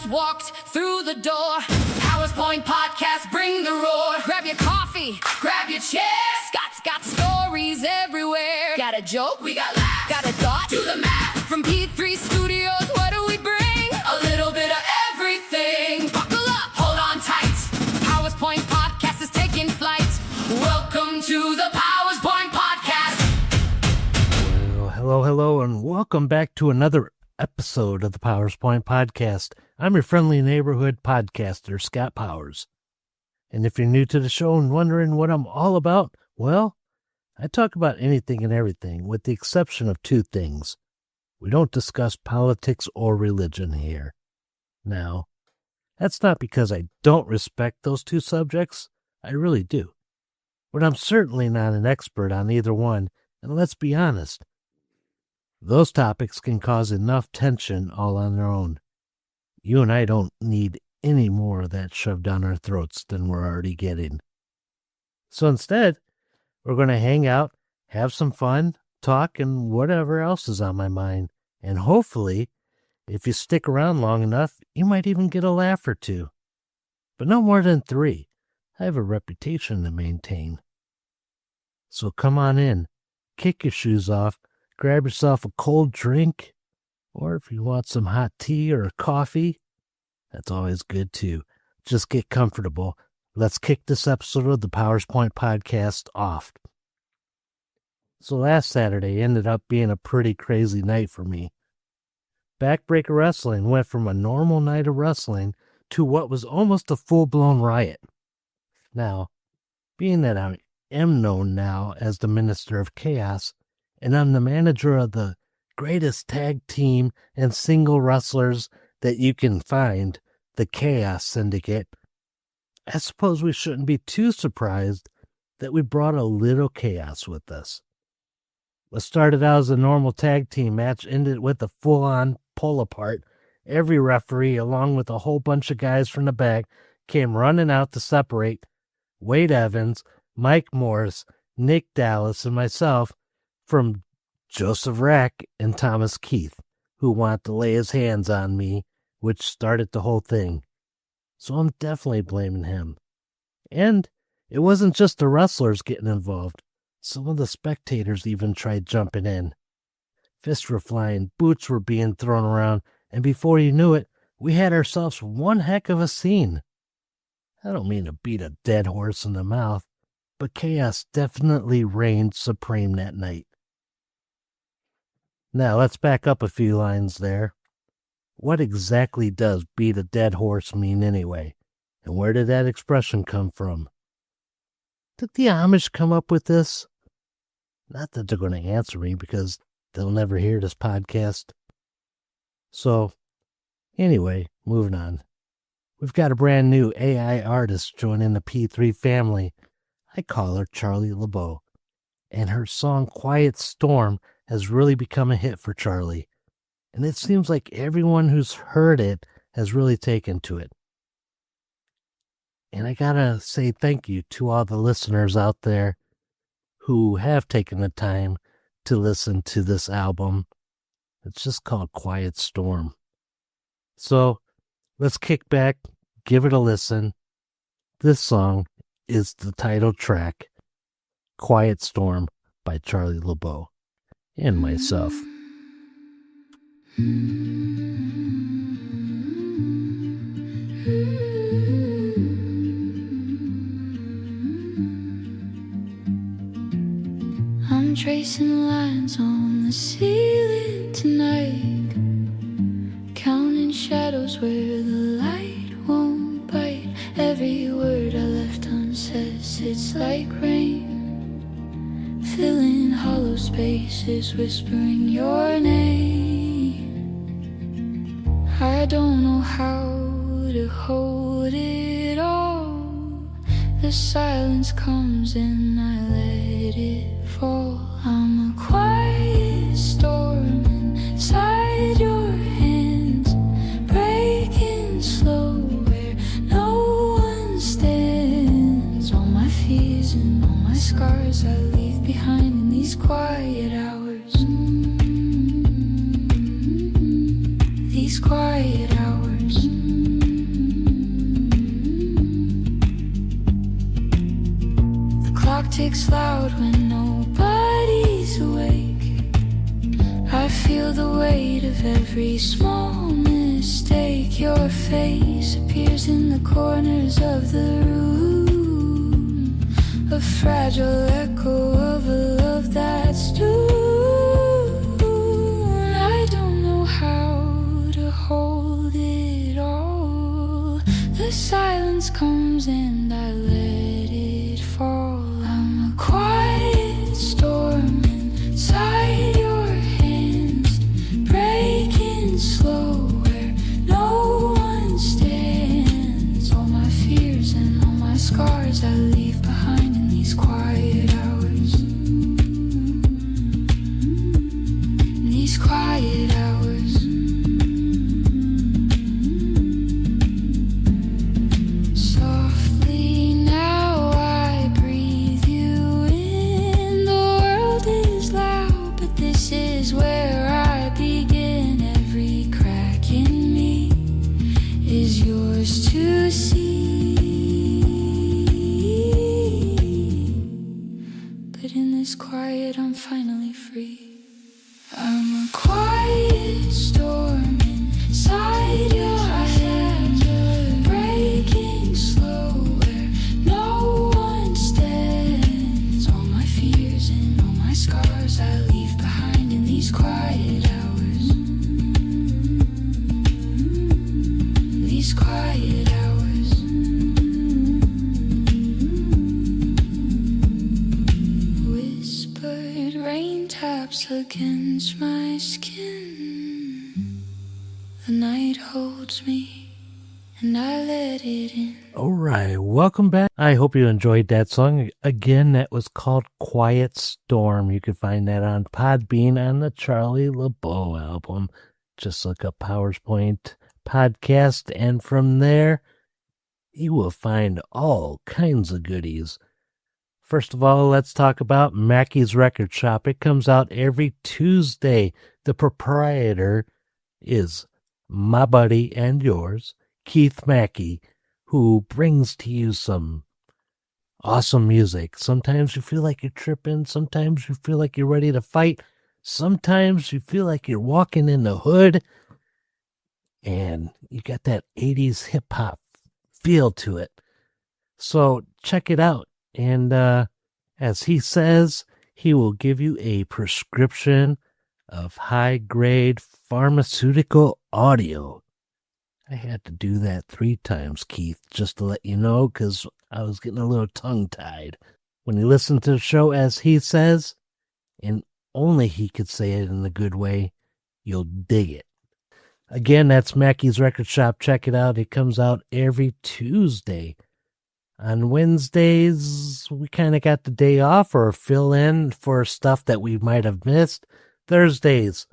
just walked through the door. PowersPoint Podcast, bring the roar. Grab your coffee, grab your chair. Scott's got stories everywhere. Got a joke, we got laughs. Got a thought, do the math. From P3 Studios, what do we bring? A little bit of everything. Buckle up, hold on tight. PowersPoint Podcast is taking flight. Welcome to the PowersPoint Podcast. Well, hello, and welcome back to another episode of the PowersPoint Podcast. I'm your friendly neighborhood podcaster, Scott Powers. And if you're new to the show and wondering what I'm all about, well, I talk about anything and everything, with the exception of two things. We don't discuss politics or religion here. Now, that's not because I don't respect those two subjects. I really do. But I'm certainly not an expert on either one, and let's be honest, those topics can cause enough tension all on their own. You and I don't need any more of that shoved down our throats than we're already getting. So instead, we're going to hang out, have some fun, talk, and whatever else is on my mind. And hopefully, if you stick around long enough, you might even get a laugh or two. But no more than 3. I have a reputation to maintain. So come on in, kick your shoes off, grab yourself a cold drink, or if you want some hot tea or coffee, that's always good too. Just get comfortable. Let's kick this episode of the PowersPoint Podcast off. So last Saturday ended up being a pretty crazy night for me. Backbreaker Wrestling went from a normal night of wrestling to what was almost a full-blown riot. Now, being that I am known now as the Minister of Chaos, and I'm the manager of the greatest tag team and single wrestlers that you can find, the Chaos Syndicate, I suppose we shouldn't be too surprised that we brought a little chaos with us. What started out as a normal tag team match ended with a full-on pull-apart. Every referee, along with a whole bunch of guys from the back, came running out to separate Wade Evans, Mike Morris, Nick Dallas, and myself from Joseph Rack and Thomas Keith, who want to lay his hands on me, which started the whole thing. So I'm definitely blaming him. And it wasn't just the wrestlers getting involved. Some of the spectators even tried jumping in. Fists were flying, boots were being thrown around, and before you knew it, we had ourselves one heck of a scene. I don't mean to beat a dead horse in the mouth, but chaos definitely reigned supreme that night. Now, let's back up a few lines there. What exactly does beat a dead horse mean anyway? And where did that expression come from? Did the Amish come up with this? Not that they're going to answer me because they'll never hear this podcast. So, anyway, moving on. We've got a brand new AI artist joining the P3 family. I call her Charli LeBeau. And her song Quiet Storm has really become a hit for Charli. And it seems like everyone who's heard it has really taken to it. And I gotta say thank you to all the listeners out there who have taken the time to listen to this album. It's just called Quiet Storm. So let's kick back, give it a listen. This song is the title track, Quiet Storm by Charli LeBeau and myself. I'm tracing lines on the ceiling tonight, counting shadows where the light won't bite. Every word I left unsaid sits like rain, filling hollow spaces, whispering your name. I don't know how to hold it all. The silence comes and I let it fall. I'm a quiet storm inside your hands, breaking slow where no one stands. All my fears and all my scars I leave behind in these quiet hours. These quiet hours. clock ticks loud when nobody's awake. I feel the weight of every small mistake. Your face appears in the corners of the room, a fragile echo of a love that's due. I don't know how to hold it all. The silence comes and I let it fall. I'm a quiet storm inside your hands, breaking slow where no one stands. All my fears and all my scars I leave behind in these quiet hours. In these quiet hours. Softly now I breathe you in. The world is loud, but this is where I begin. Every crack in me is yours to see. But in this quiet I'm finally free. I'm a quiet storm inside your head, breaking slow where no one stands. All my fears and all my scars I leave behind in these quiet hours. These quiet hours. Whispered rain taps against my skin. The night holds me and I let it in. All right, welcome back. I hope you enjoyed that song. Again, that was called Quiet Storm. You can find that on Podbean on the Charli LeBeau album. Just look up PowersPoint Podcast, and from there, you will find all kinds of goodies. First of all, let's talk about Mackey's Record Shop. It comes out every Tuesday. The proprietor is my buddy and yours, Keith Mackey, who brings to you some awesome music. Sometimes you feel like you're tripping. Sometimes you feel like you're ready to fight. Sometimes you feel like you're walking in the hood. And you got that 80s hip-hop feel to it. So check it out. And as he says, he will give you a prescription of high-grade pharmaceutical audio. I had to do that 3 times, Keith, just to let you know, because I was getting a little tongue-tied. When you listen to the show, as he says, and only he could say it in a good way, you'll dig it. Again, that's Mackey's Record Shop. Check it out. It comes out every Tuesday. On Wednesdays, we kind of got the day off or fill in for stuff that we might have missed. Thursdays,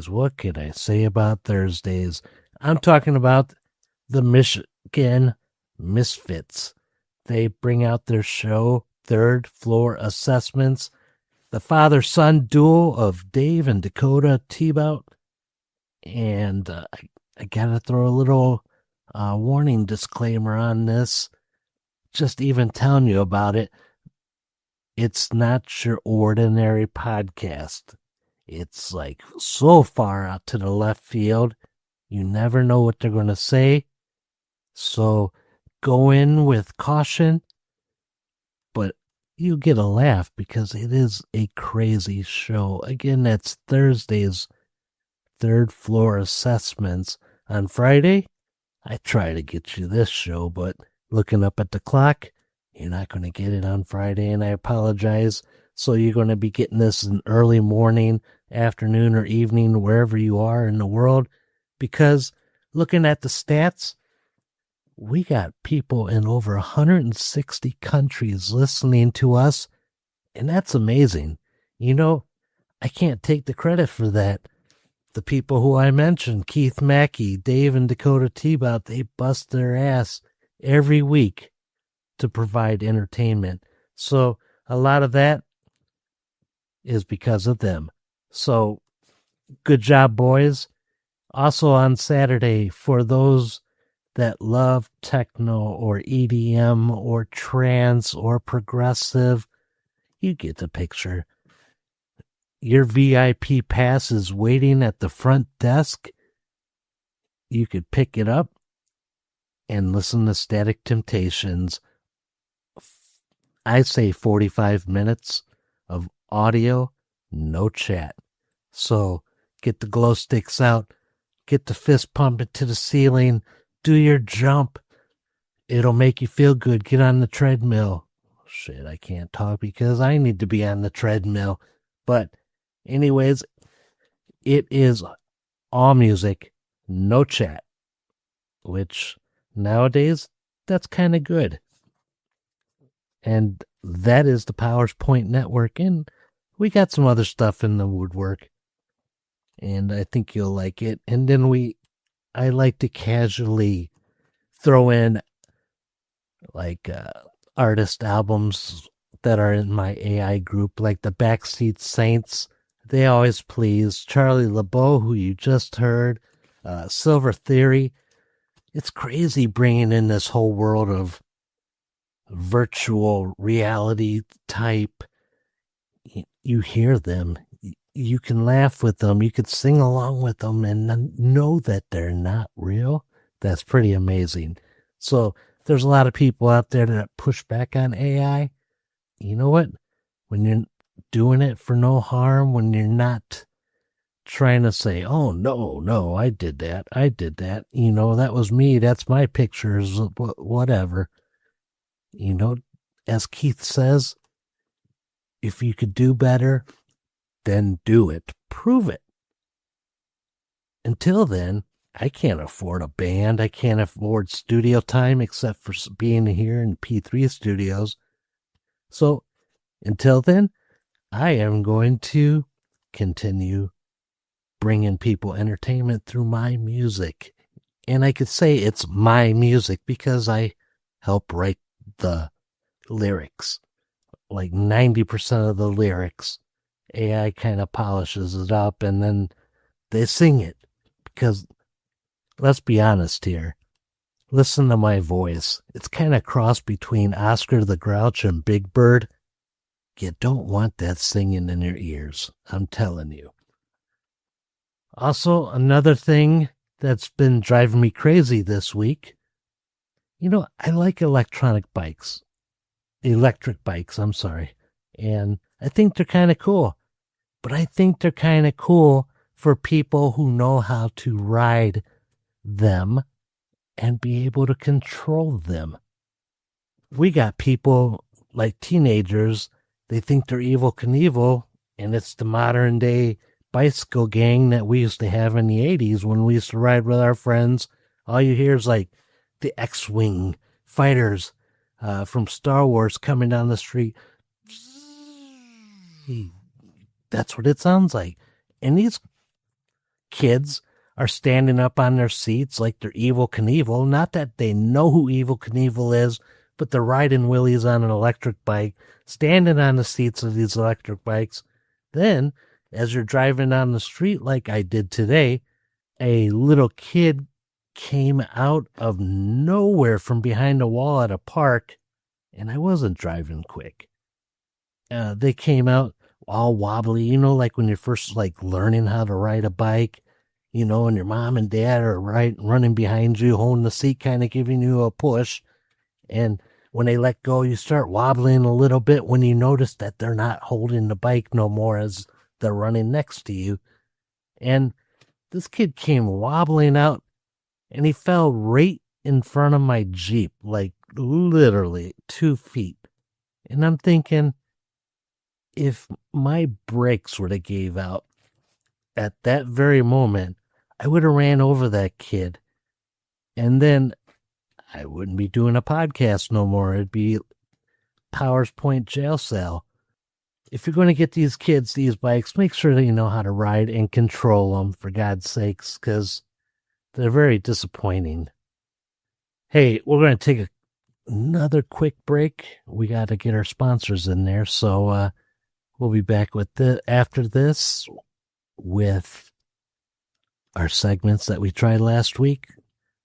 what can I say about Thursdays? I'm talking about the Michigan Misfits. They bring out their show, Third Floor Assessments, the father-son duo of Dave and Dakota T-Bout. And I gotta throw a little warning disclaimer on this. Just even telling you about it. It's not your ordinary podcast. It's like so far out to the left field. You never know what they're going to say. So go in with caution. But you get a laugh because it is a crazy show. Again, that's Thursdays, Third Floor Assessments. On Friday, I try to get you this show, but looking up at the clock, you're not going to get it on Friday, and I apologize. So you're going to be getting this in early morning, afternoon, or evening, wherever you are in the world, because looking at the stats, we got people in over 160 countries listening to us, and that's amazing. You know, I can't take the credit for that. The people who I mentioned, Keith Mackey, Dave and Dakota T-Bout, they bust their ass every week to provide entertainment. So a lot of that is because of them. So good job, boys. Also on Saturday, for those that love techno or EDM or trance or progressive, you get the picture. Your VIP pass is waiting at the front desk. You could pick it up and listen to Static Temptations. I say 45 minutes of audio, no chat. So get the glow sticks out, get the fist pumping to the ceiling, do your jump. It'll make you feel good. Get on the treadmill. Shit, I can't talk because I need to be on the treadmill. But anyways, it is all music, no chat, which nowadays, that's kind of good. And that is the PowersPoint Network. And we got some other stuff in the woodwork. And I think you'll like it. And then I like to casually throw in like artist albums that are in my AI group, like the Backseat Saints. They always please. Charli LeBeau, who you just heard. Silver Theory. It's crazy bringing in this whole world of virtual reality type. You hear them. You can laugh with them. You could sing along with them and know that they're not real. That's pretty amazing. So there's a lot of people out there that push back on AI. You know what? When you're doing it for no harm, when you're not trying to say, oh, no, I did that. You know, that was me. That's my pictures, whatever. You know, as Keith says, if you could do better, then do it. Prove it. Until then, I can't afford a band. I can't afford studio time except for being here in P3 studios. So until then, I am going to continue bringing people entertainment through my music. And I could say it's my music because I help write the lyrics. Like 90% of the lyrics, AI kind of polishes it up and then they sing it. Because let's be honest here. Listen to my voice. It's kind of cross between Oscar the Grouch and Big Bird. You don't want that singing in your ears. I'm telling you. Also, another thing that's been driving me crazy this week. You know, I like electric bikes. I'm sorry. And I think they're kind of cool. But I think they're kind of cool for people who know how to ride them and be able to control them. We got people like teenagers, they think they're Evel Knievel, and it's the modern day bicycle gang that we used to have in the 80s when we used to ride with our friends. All you hear is like the X-Wing fighters from Star Wars coming down the street. That's what it sounds like. And these kids are standing up on their seats like they're Evel Knievel. Not that they know who Evel Knievel is, but they're riding wheelies on an electric bike, standing on the seats of these electric bikes. Then, as you're driving down the street like I did today, a little kid came out of nowhere from behind a wall at a park, and I wasn't driving quick. They came out all wobbly, you know, like when you're first like learning how to ride a bike, you know, and your mom and dad are running behind you, holding the seat, kind of giving you a push. And when they let go, you start wobbling a little bit when you notice that they're not holding the bike no more as they're running next to you. And this kid came wobbling out and he fell right in front of my Jeep, like literally 2 feet. And I'm thinking, if my brakes would have gave out at that very moment, I would have ran over that kid. And then I wouldn't be doing a podcast no more. It'd be PowersPoint jail cell. If you're going to get these kids these bikes, make sure that you know how to ride and control them, for God's sakes, because they're very disappointing. Hey, we're going to take another quick break. We got to get our sponsors in there, so we'll be back with after this with our segments that we tried last week.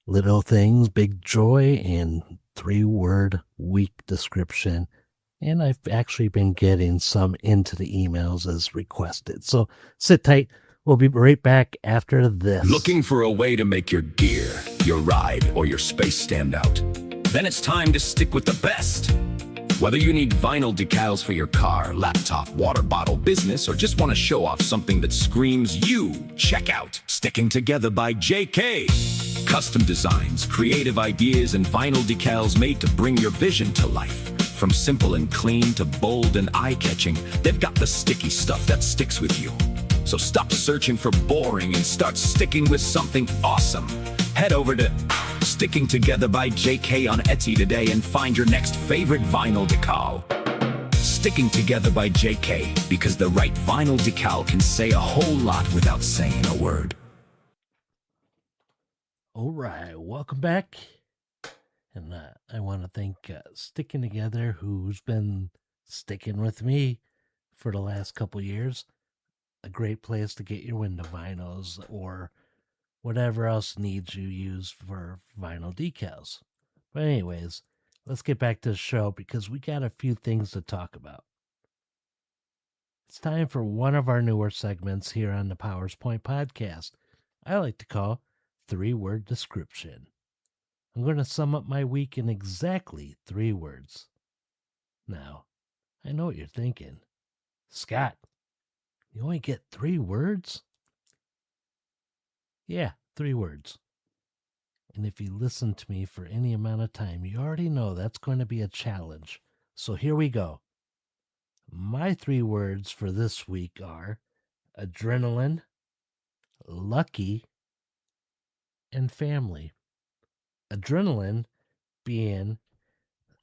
Little things, big joy, and 3-word week description. And I've actually been getting some into the emails as requested. So sit tight. We'll be right back after this. Looking for a way to make your gear, your ride, or your space stand out? Then it's time to stick with the best. Whether you need vinyl decals for your car, laptop, water bottle, business, or just want to show off something that screams you, check out Sticking Together by JK. Custom designs, creative ideas, and vinyl decals made to bring your vision to life. From simple and clean to bold and eye-catching, they've got the sticky stuff that sticks with you. So stop searching for boring and start sticking with something awesome. Head over to Sticking Together by JK on Etsy today and find your next favorite vinyl decal. Sticking Together by JK, because the right vinyl decal can say a whole lot without saying a word. All right, welcome back. And I want to thank Sticking Together, who's been sticking with me for the last couple years. A great place to get your window vinyls or whatever else needs you use for vinyl decals. But anyways, let's get back to the show because we got a few things to talk about. It's time for one of our newer segments here on the PowersPoint Podcast. I like to call 3-word description. I'm going to sum up my week in exactly 3 words. Now, I know what you're thinking. Scott, you only get 3 words? Yeah, 3 words. And if you listen to me for any amount of time, you already know that's going to be a challenge. So here we go. My 3 words for this week are adrenaline, lucky, and family. Adrenaline being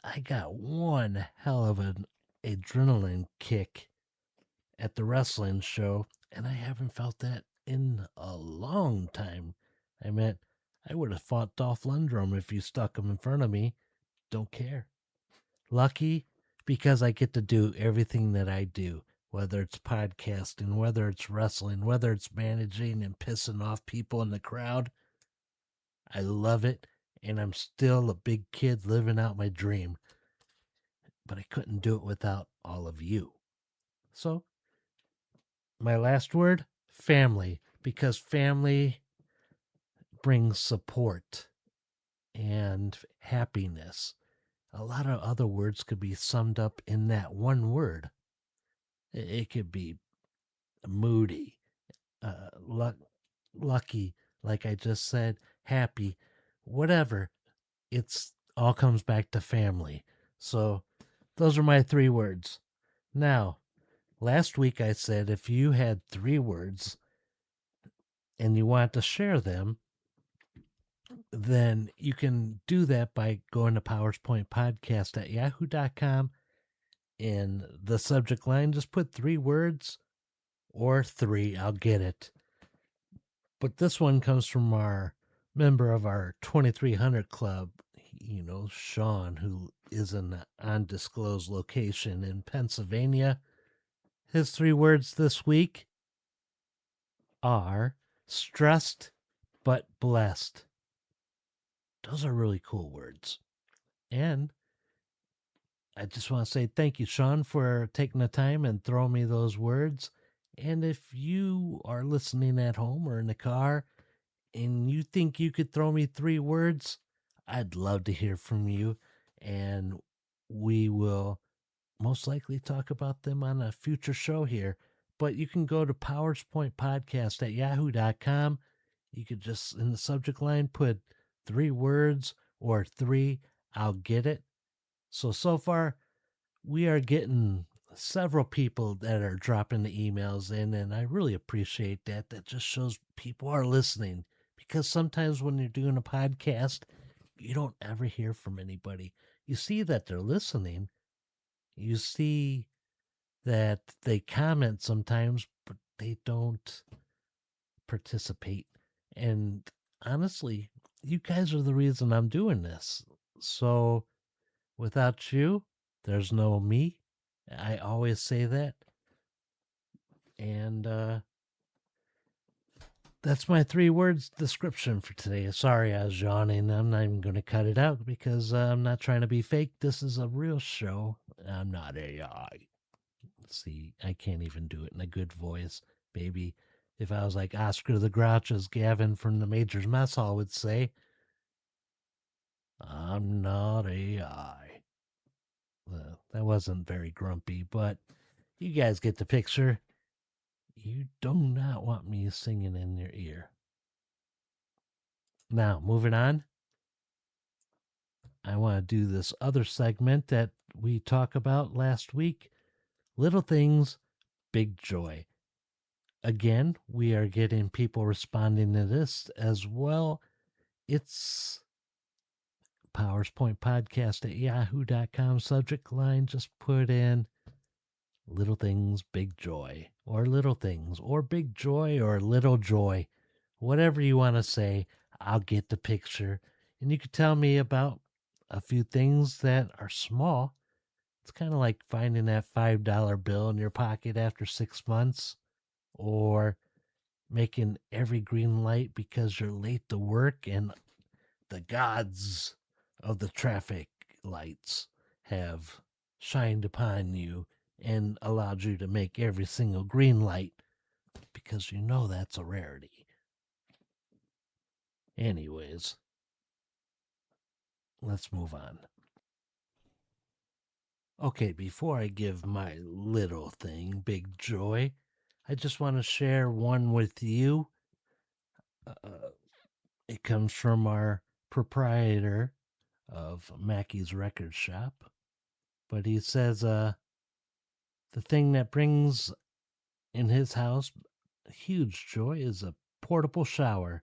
I got one hell of an adrenaline kick at the wrestling show, and I haven't felt that in a long time. I mean, I would have fought Dolph Lundgren if you stuck him in front of me. Don't care. Lucky because I get to do everything that I do, whether it's podcasting, whether it's wrestling, whether it's managing and pissing off people in the crowd. I love it, and I'm still a big kid living out my dream. But I couldn't do it without all of you. So, my last word, family, because family brings support and happiness. A lot of other words could be summed up in that one word. It could be moody, lucky, like I just said, happy, whatever. It's all comes back to family. So those are my 3 words. Now, last week I said if you had 3 words and you want to share them, then you can do that by going to PowersPointPodcast at yahoo.com. In the subject line, just put 3 words or 3. I'll get it. But this one comes from our member of our 2300 club, Sean, who is in an undisclosed location in Pennsylvania. His 3 words this week are stressed but blessed. Those are really cool words. And I just want to say thank you, Sean, for taking the time and throwing me those words. And if you are listening at home or in the car and you think you could throw me 3 words, I'd love to hear from you. And we will most likely talk about them on a future show here. But you can go to PowersPointPodcast at yahoo.com. You could just, in the subject line, put 3 words or 3. I'll get it. So far, we are getting several people that are dropping the emails in, and I really appreciate that. That just shows people are listening, because sometimes when you're doing a podcast, you don't ever hear from anybody. You see that they're listening. You see that they comment sometimes, but they don't participate. And honestly, you guys are the reason I'm doing this. So without you, there's no me. I always say that. And that's my 3 words description for today. Sorry, I was yawning. I'm not even going to cut it out because I'm not trying to be fake. This is a real show. I'm not AI. See, I can't even do it in a good voice, baby. If I was like Oscar the Grouch, as Gavin from the Major's Mess Hall would say, I'm not AI. Well, that wasn't very grumpy, but you guys get the picture. You do not want me singing in your ear. Now, moving on. I want to do this other segment that we talked about last week. Little things, big joy. Again, we are getting people responding to this as well. It's PowersPointPodcast at yahoo.com. Subject line, just put in little things, big joy, or little things, or big joy, or little joy. Whatever you want to say, I'll get the picture. And you can tell me about a few things that are small. It's kind of like finding that $5 bill in your pocket after 6 months, or making every green light because you're late to work and the gods of the traffic lights have shined upon you and allowed you to make every single green light because you know that's a rarity. Anyways, let's move on. Okay, before I give my little thing, big joy, I just want to share one with you. It comes from our proprietor of Mackey's Record Shop. But he says the thing that brings in his house huge joy is a portable shower.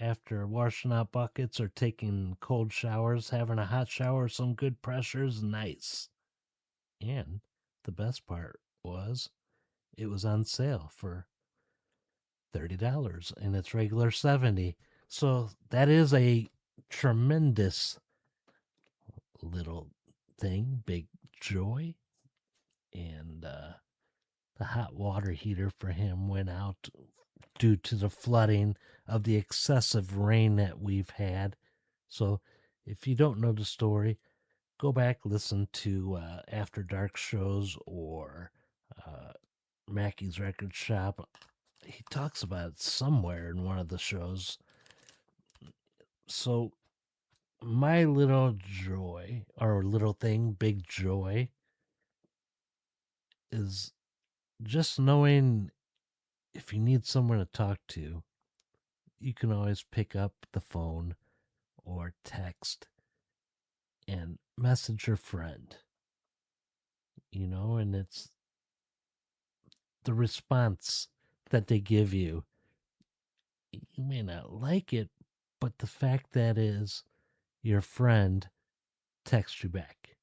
After washing out buckets or taking cold showers, having a hot shower, some good pressure is nice. And the best part was it was on sale for $30 and it's regular $70. So that is a tremendous little thing, big joy. And the hot water heater for him went out due to the flooding of the excessive rain that we've had. So if you don't know the story, go back, listen to After Dark shows or Mackey's Record Shop. He talks about it somewhere in one of the shows. So my little joy, or little thing, big joy, is just knowing if you need someone to talk to, you can always pick up the phone or text and message your friend, and it's the response that they give you. You may not like it, but the fact that is your friend texts you back.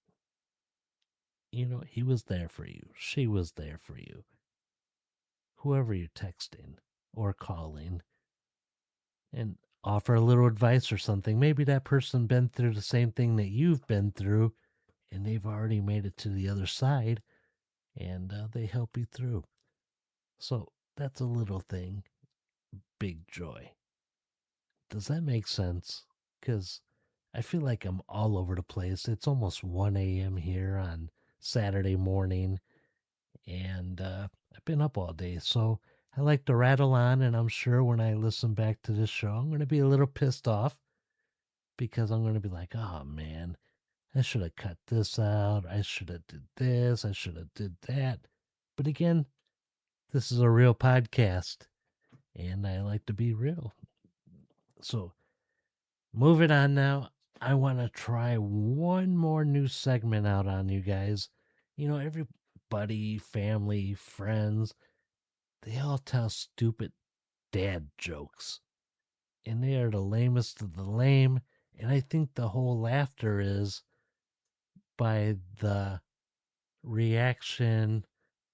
He was there for you. She was there for you. Whoever you're texting or calling, and offer a little advice or something. Maybe that person been through the same thing that you've been through and they've already made it to the other side and they help you through. So that's a little thing, big joy. Does that make sense? Because I feel like I'm all over the place. It's almost 1 a.m. here on Saturday morning and I've been up all day. So I like to rattle on, and I'm sure when I listen back to this show, I'm going to be a little pissed off because I'm going to be like, oh man, I should have cut this out. I should have did this. I should have did that. But again, this is a real podcast and I like to be real. So moving on now, I want to try one more new segment out on you guys. Everybody, family, friends, they all tell stupid dad jokes. And they are the lamest of the lame. And I think the whole laughter is by the reaction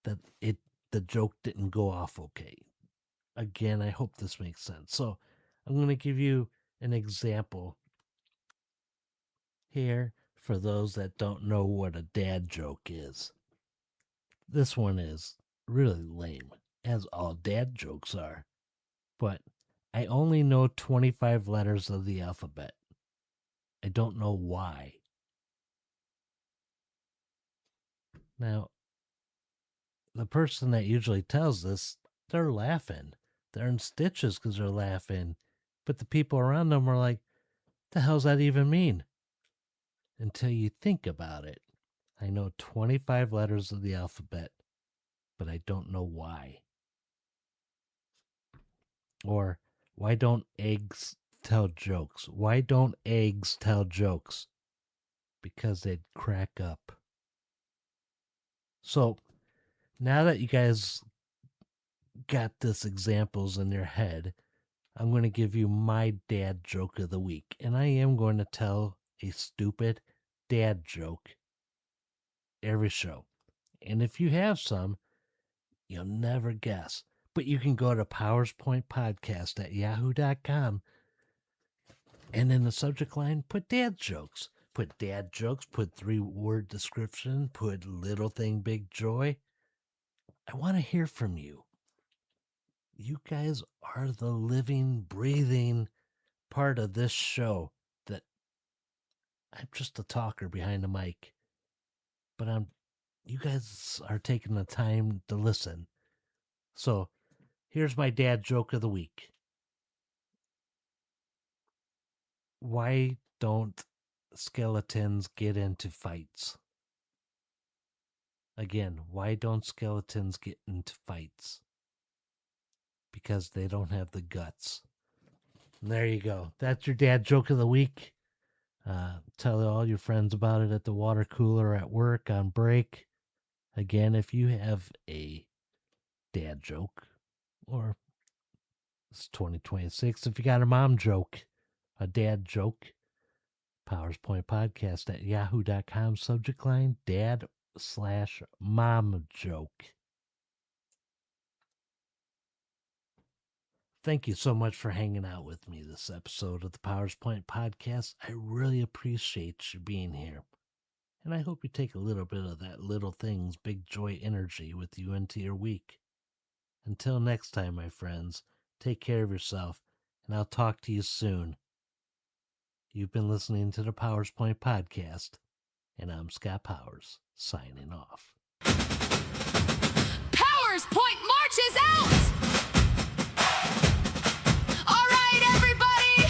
that the joke didn't go off okay. Again, I hope this makes sense. So I'm going to give you an example here for those that don't know what a dad joke is. This one is really lame, as all dad jokes are. but I only know 25 letters of the alphabet. I don't know why. Now, the person that usually tells this, they're laughing. They're in stitches because they're laughing. But the people around them are like, the hell's that even mean? Until you think about it. I know 25 letters of the alphabet, but I don't know why. Or, why don't eggs tell jokes? Why don't eggs tell jokes? Because they'd crack up. So, now that you guys got this examples in your head, I'm going to give you my dad joke of the week. And I am going to tell a stupid dad joke every show. And if you have some, you'll never guess. But you can go to PowersPointPodcast at yahoo.com, and in the subject line, put dad jokes. Put dad jokes, put 3-word description, put little thing, big joy. I want to hear from you. You guys are the living, breathing part of this show. That I'm just a talker behind the mic, but you guys are taking the time to listen. So here's my dad joke of the week. Why don't skeletons get into fights? Again, why don't skeletons get into fights? Because they don't have the guts. And there you go. That's your dad joke of the week. Tell all your friends about it at the water cooler, at work, on break. Again, if you have a dad joke, or it's 2026, if you got a mom joke, a dad joke, PowersPointPodcast at yahoo.com, subject line, dad/mom joke. Thank you so much for hanging out with me this episode of the PowersPoint Podcast. I really appreciate you being here. And I hope you take a little bit of that little things, big joy energy with you into your week. Until next time, my friends, take care of yourself, and I'll talk to you soon. You've been listening to the PowersPoint Podcast, and I'm Scott Powers, signing off. PowersPoint marches out! All right, everybody,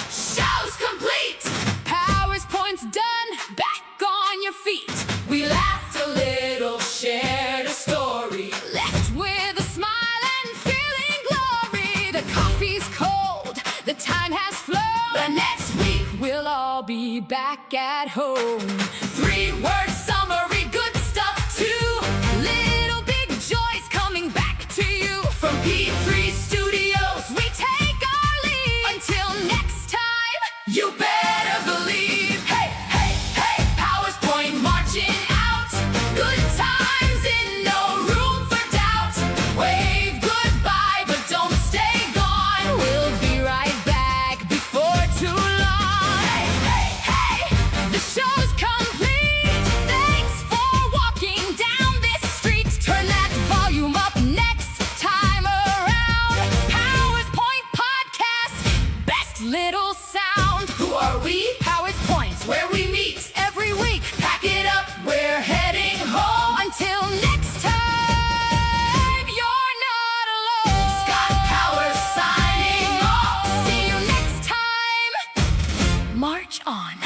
show's complete. PowersPoint's done, back on your feet. We laughed a little, shared a story, left with a smile and feeling glory. The coffee's cold, the time has flown. The next week we'll all be back at home. 3-word summary, good stuff too. Little big joys coming back to you. From P3 Studios, we take our leave. Until next time, you better believe. Hey, hey, hey, PowersPoint marching out. Good times in no room for doubt. Wave goodbye, but don't stay gone. We'll be right back before too long. Hey, hey, hey, the show's complete. Thanks for walking down this street. Turn that volume up next time around. PowersPoint Podcast, best little sound. Who are we? PowersPoint's where we meet every week. Pack it up, we're heading home. Until next time, you're not alone. Scott Powers signing off. See you next time. March on.